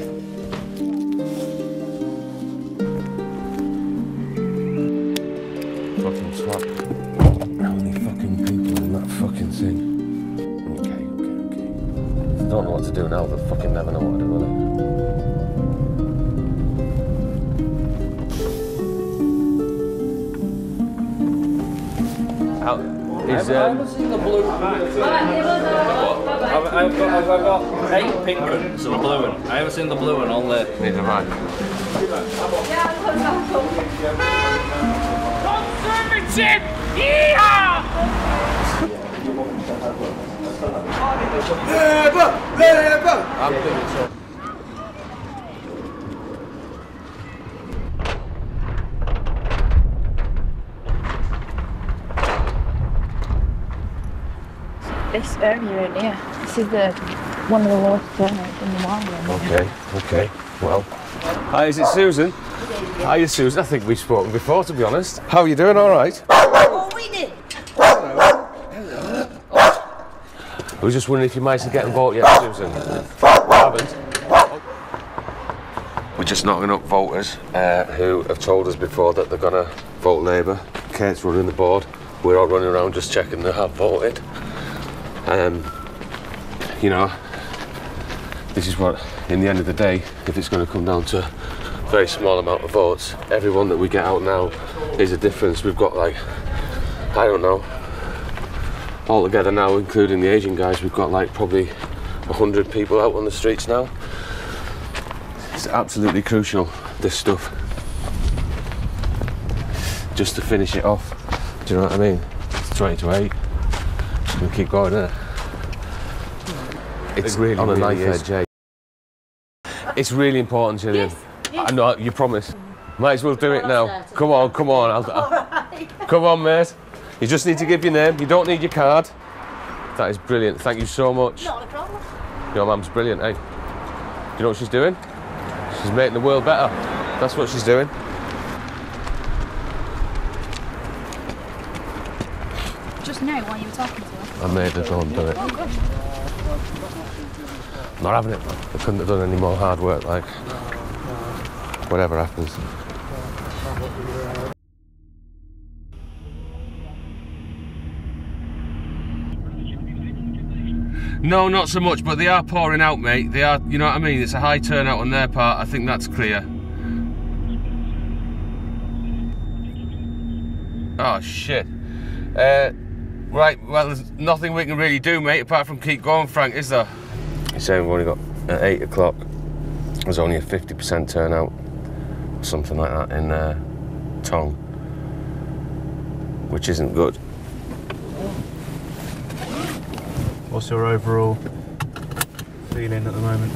Fucking twat. How many fucking people in that fucking thing? Okay. They don't know what to do now. They fucking never know what to do, will they? I haven't seen the blue. I've got 8 pink ones and a blue one. I haven't seen the blue one on there. Neither have I. Conservative! Yeehaw! Labour! I'm doing so. This area in here, this is one of the lowest turnouts in the world. Okay. Well. Hi, is it Susan? Hiya, Susan. I think we've spoken before, to be honest. How are you doing? All right? Oh, we did. I was just wondering if you managed to get involved yet, Susan. We haven't. We're just knocking up voters who have told us before that they're going to vote Labour. Kate's running the board. We're all running around just checking they have voted. You know, this is what, in the end of the day, if it's going to come down to a very small amount of votes, everyone that we get out now is a difference. We've got, like, I don't know, Altogether now, including the Asian guys, we've got like probably 100 people out on the streets now. It's absolutely crucial, this stuff. Just to finish it off. Do you know what I mean? It's 20 to 8. Just gonna keep going there. It's really, on a knife edge, eh? It's really important, Gillian. Yes. I know, you promise. Might as well do it now. Come on, come on. Come on, mate. You just need to give your name. You don't need your card. That is brilliant. Thank you so much. Not a problem. Your mum's brilliant, eh? Do you know what she's doing? She's making the world better. That's what she's doing. Just now while you were talking to her. I made her go and do it. Oh, good. Not having it. I couldn't have done any more hard work, like, whatever happens. No, not so much, but they are pouring out, mate. They are, you know what I mean? It's a high turnout on their part. I think that's clear. Oh, shit. Right, well, there's nothing we can really do, mate, apart from keep going, Frank, is there? You're saying we've only got, at 8 o'clock, there's only a 50% turnout, something like that, in Tong, which isn't good. What's your overall feeling at the moment?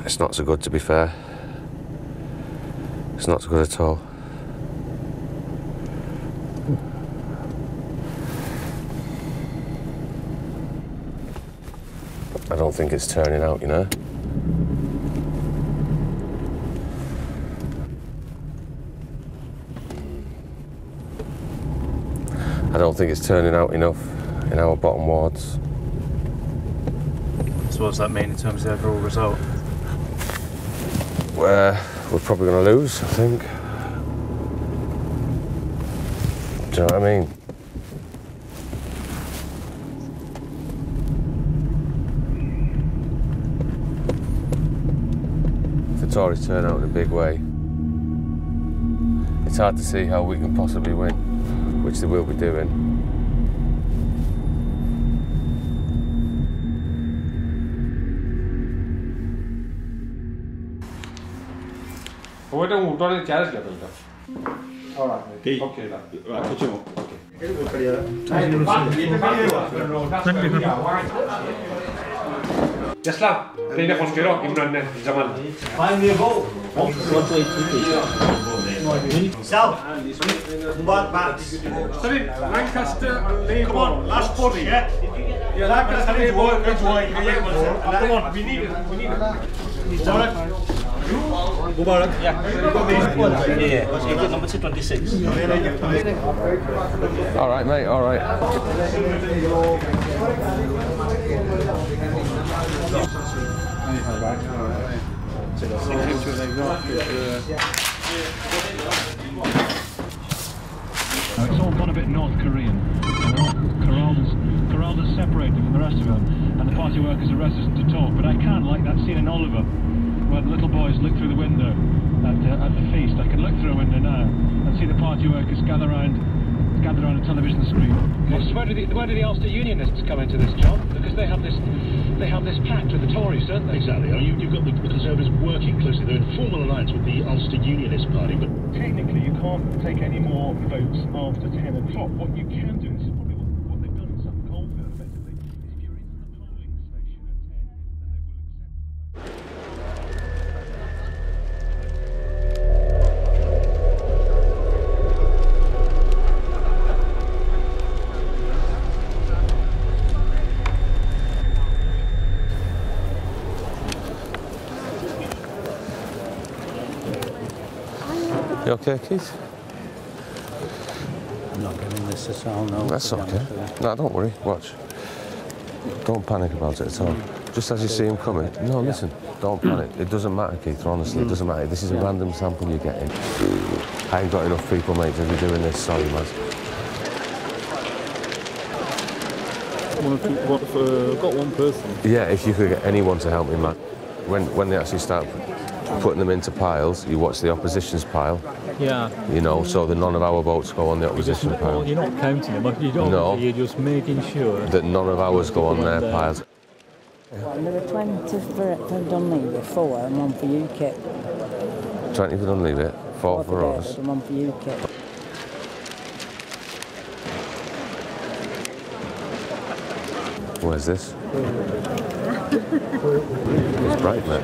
It's not so good, to be fair. It's not so good at all. I don't think it's turning out, you know. I don't think it's turning out enough in our bottom wards. So what does that mean in terms of the overall result? We're probably going to lose, I think. Do you know what I mean? If the Tories turn out in a big way, it's hard to see how we can possibly win, which they will be doing. Poi un montone di chiaro che abbiamo. Ora, ok, dai, facciamo. Jaslam, kayaknya konspiro gimana di zaman. Find me a goal. South. Sorry, Lancaster, Labour. Come on, last push, yeah. Yeah, Lancaster, Labour. Come on, we need it. We need it. Mubarak. Yeah. Yeah. What's your number 226? All right, mate. All right. It's all gone a bit North Korean. Corral's separated from the rest of them, and the party workers are reticent to talk. But I can't like that scene in Oliver, where the little boys look through the window at the feast. I can look through a window now and see the party workers gather around a television screen. Where do the Ulster Unionists come into this, John? Because they have this pact with the Tories, don't they? Exactly. I mean, you've got the Conservatives working closely. They're in formal alliance with the Ulster Unionist Party, but technically you can't take any more votes after 10 o'clock. What you can do is probably what they've done in Sutton Coldfield, effectively, is if you're in the polling station at 10, then they will accept the vote. You okay, Keith? I'm not getting this at all, no. That's okay. No, don't worry. Watch. Don't panic about it at all. Just as you see him coming. No, listen. Don't panic. It doesn't matter, Keith. Honestly, it doesn't matter. This is a random sample you're getting. I ain't got enough people, mate, to be doing this. Sorry, man. I've got one person. Yeah, if you could get anyone to help me, man. When they actually start putting them into piles. You watch the opposition's pile. Yeah. You know, so that none of our votes go on the opposition pile. You're not counting them, you don't. No. You're just making sure that none of ours go on their piles. There were 20 for Dunleavy, 4 and 1 for UKIP. 20 for Dunleavy, 4 for us. And 1 for UKIP. Where's this? It's bright, mate.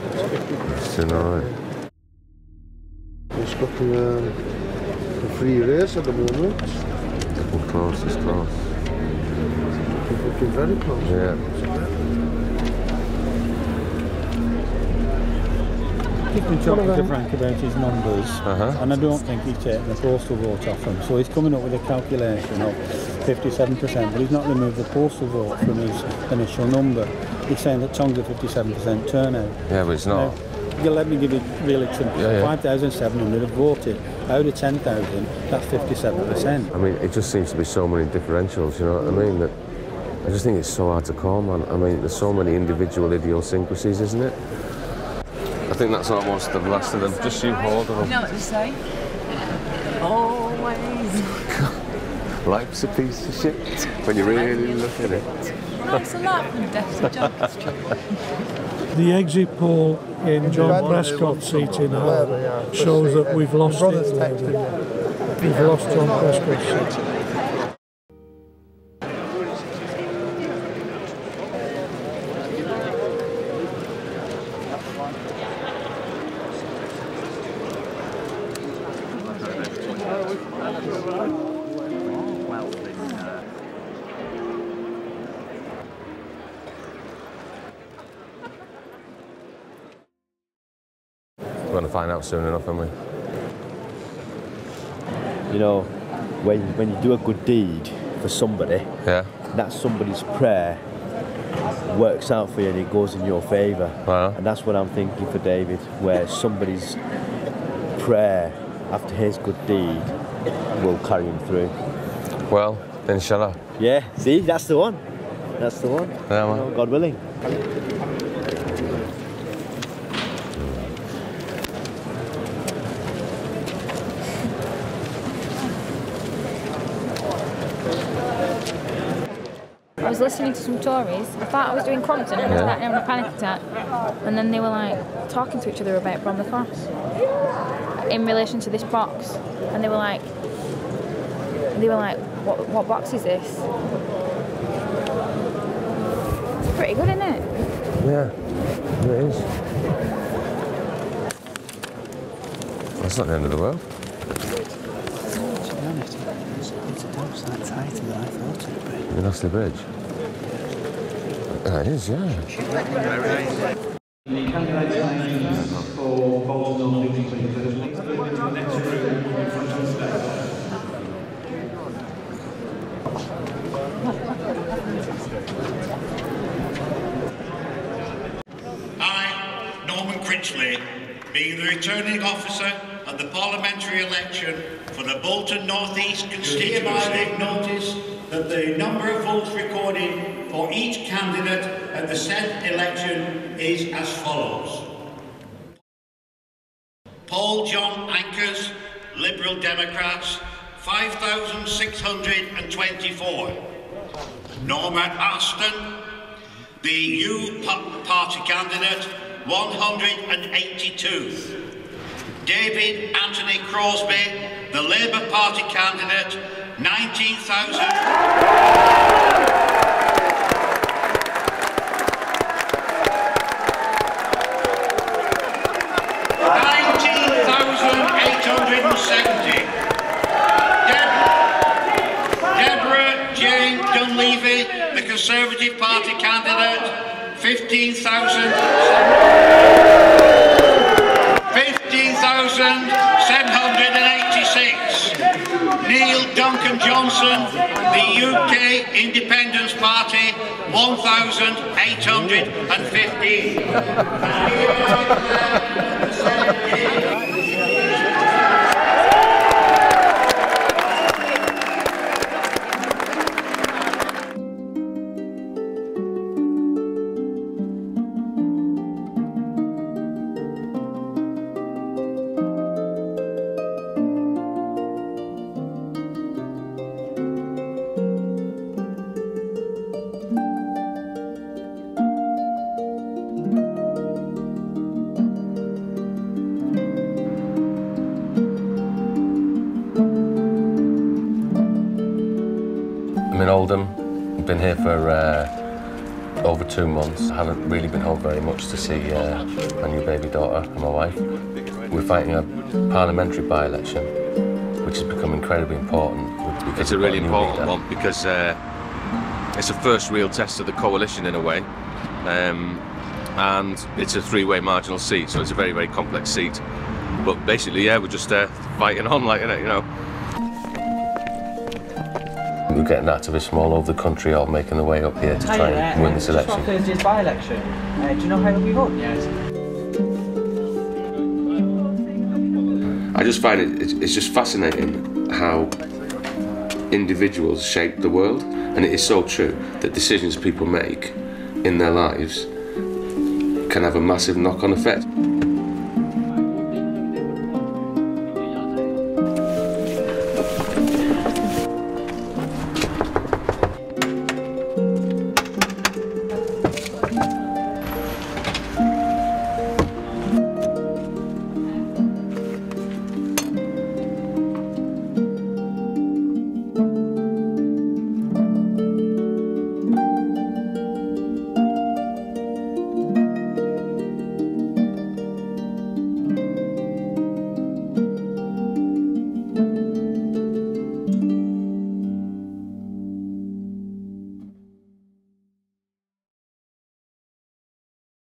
It's doing alright. It's got the free race at the moment. It's close, it's close. It's looking very close. Yeah. I've been talking to Frank about his numbers, and I don't think he's taken the postal vote off him. So he's coming up with a calculation of 57%, but he's not removed the postal vote from his initial number. He's saying that Tongue's a 57% turnout. Yeah, but it's not. Now, let me give you really simple. 5,700 have voted. Out of 10,000, that's 57%. I mean, it just seems to be so many differentials, you know what I mean? That I just think it's so hard to call, man. I mean, there's so many individual idiosyncrasies, isn't it? I think that's almost the last of them. Just you hold of them. You know what they say? Always. Life's a piece of shit when you really look at it. No, it's a laugh and death's a joke, it's true. The exit poll in John Prescott's seat in Hull shows that we've lost it. We've lost John Prescott's seat. We're going to find out soon enough, aren't we? You know, when you do a good deed for somebody, that somebody's prayer works out for you and it goes in your favour. And that's what I'm thinking for David, where somebody's prayer after his good deed will carry him through. Well, inshallah. Yeah, see, that's the one. That's the one. Yeah, man. You know, God willing. I was listening to some Tories. I thought I was doing Crompton and I was starting having a panic attack. And then they were like talking to each other about Bromley Cross in relation to this box. And they were like, what box is this? It's pretty good, isn't it? Yeah, it is. That's not the end of the world. To be honest, it's that tighter than I thought it would be. The Nasty Bridge. It is, yeah. Being the returning officer of the parliamentary election for the Bolton North East constituency, notice that the number of votes recorded for each candidate at the said election is as follows. Paul John Ankers, Liberal Democrats, 5,624. Norma Aston, the U Party candidate, 182. David Anthony Crosby, the Labour Party candidate, 19,000. Deborah Jane Dunleavy, the Conservative Party candidate, 15,786. Neil Duncan Johnson, the UK Independence Party, 1,815. Oldham. I've been here for over 2 months. I haven't really been home very much to see my new baby daughter and my wife. We're fighting a parliamentary by-election, which has become incredibly important. It's a really important one because it's a first real test of the coalition in a way, and it's a three-way marginal seat, so it's a very, very complex seat. But basically, yeah, we're just fighting on, like, you know. We're getting activists from all over the country all making their way up here to try and win this election. Just Thursday's by-election. Do you know how we vote? Yes. I just find it's just fascinating how individuals shape the world, and it is so true that decisions people make in their lives can have a massive knock-on effect.